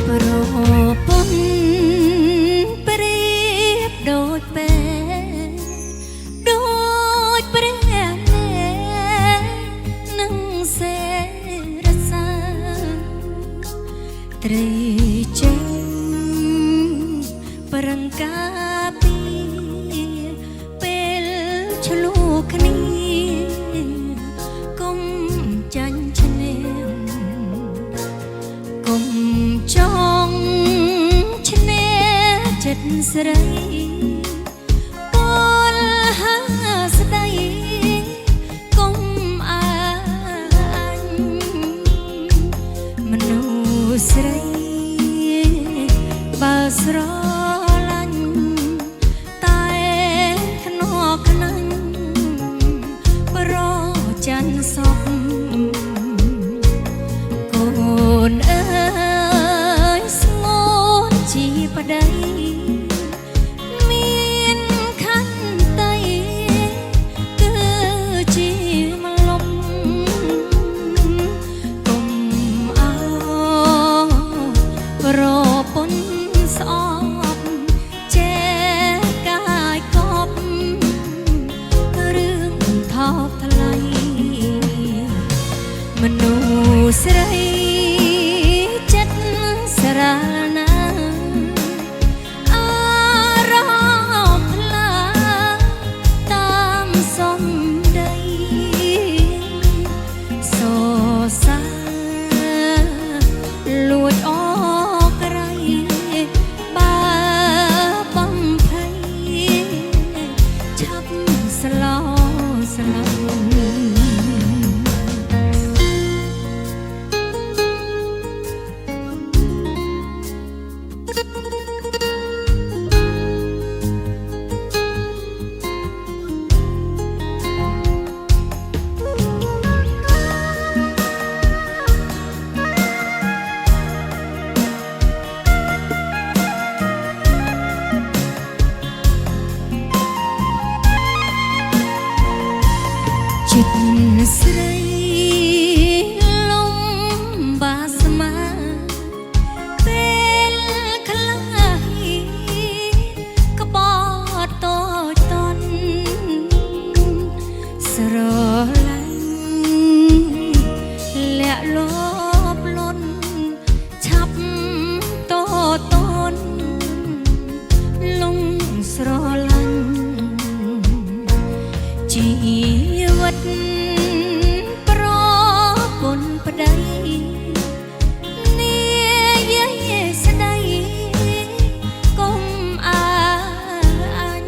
ប្រពន្ធប្រៀបដូចពេលដូចព្រះលែនឹងសេរសាត្រីចេញប្រឹងការពីពេលឆ្លូគ្នាកុំចាញ់ឈ្នះកុំចង់ឈ្នះចិត្តស្រីពលហាស្ដីកុំអាញមនុស្សស្រីបើស្រឡាញ់តែខ្នក់ខ្នាញ់ប្រច័នសពកូនអើយស្ងួនជាប្តីមានខន្តីគឺជាម្លប់កុំអោប្រពន្ធស្អប់ចេះកាយកប់រឿងថោកថ្លៃមនុស្សស្រីចិត្តស្រឡាអារម្មណ៍ផ្លាតាមសំដីសរសើរលួចអកក្រៃបើបំភ័យឆាប់ស្លោស្លោចិត្តស្រីលំបាស្មាពេលខ្លះក្បត់តូចតន់ស្រឡាញ់លាក់លបលន់ឆាប់តតន់លងស្រឡាញ់ជីវិតប្រពន្ធប្តីនាយស្ដីកុំអាញ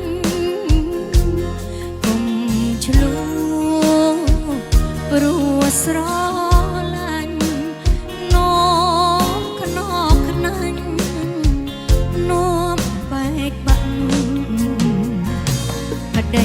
កុំឆ្លួព្រោះស្រឡាញ់នោមខ្នក់ខ្នាញ់នោមបែកបាក់ប្ត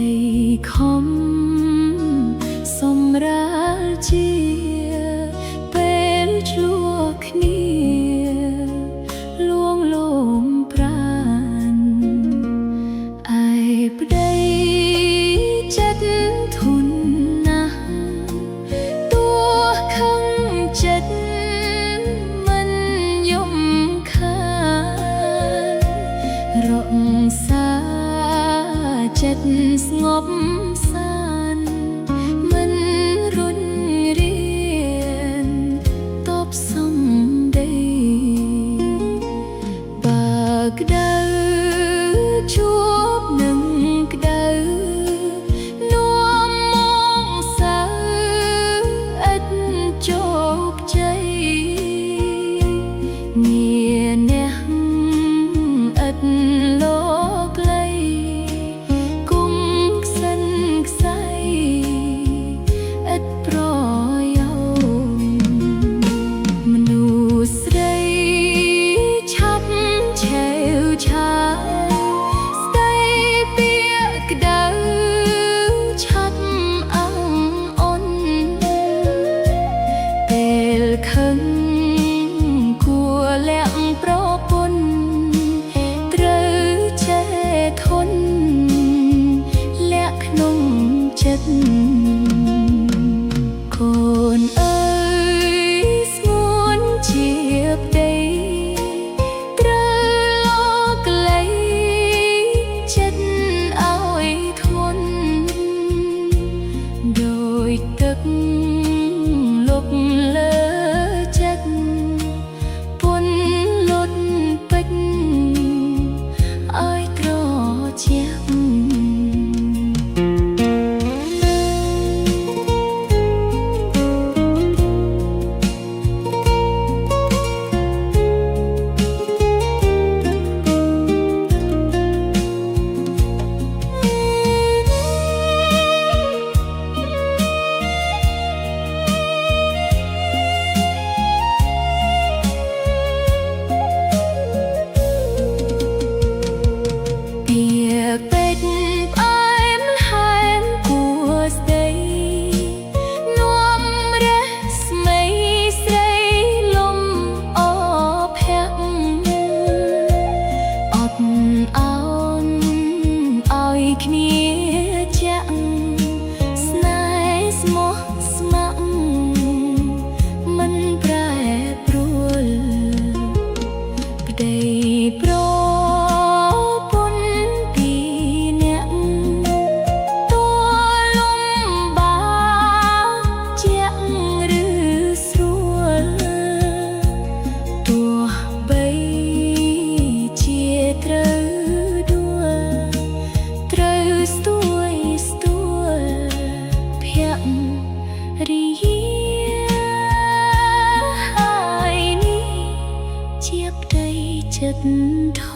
ីខំសម្រាលជាពេលឆ្លោះគ្នាលួងលោមប្រាណឯប្តី ប់សានមិនរុញរៀនតបសំដីបើក្ដៅជួបនឹងក្ដៅនាំមកសៅឥតជោគជ័យងារអ្នកឥតលោកលៃគុំខ្សិនខ្សៃឥតប្រយោជន៍មនុស្សស្រីឆាប់ឆេវឆាវស្ដីពាក្យក្ដៅឆាប់អង្អន់ពេលខឹងគួរលាក់ប្រពន្ធត្រូវចេះធន់លាក់ក្នុងចិត្តកូនអើយស្ងួនជាប្តីត្រូវលោកលៃចិត្តឲ្យធន់ដោយទឹកលុកលើចិត្តពន់លត់ពេជ្រឲ្យត្រជាក់ពេជ្រផ្អែមល្ហែមគួរស្ដីនាំរស្មីស្រីលំអភ័ក្រអត់អោនឲ្យគ្នាចាក់ស្នេហ៍ស្មោះស្ម័គ្រមិនប្រែប្រួលប្តីប្ររីហើយនេះជាប្តីចិត្ត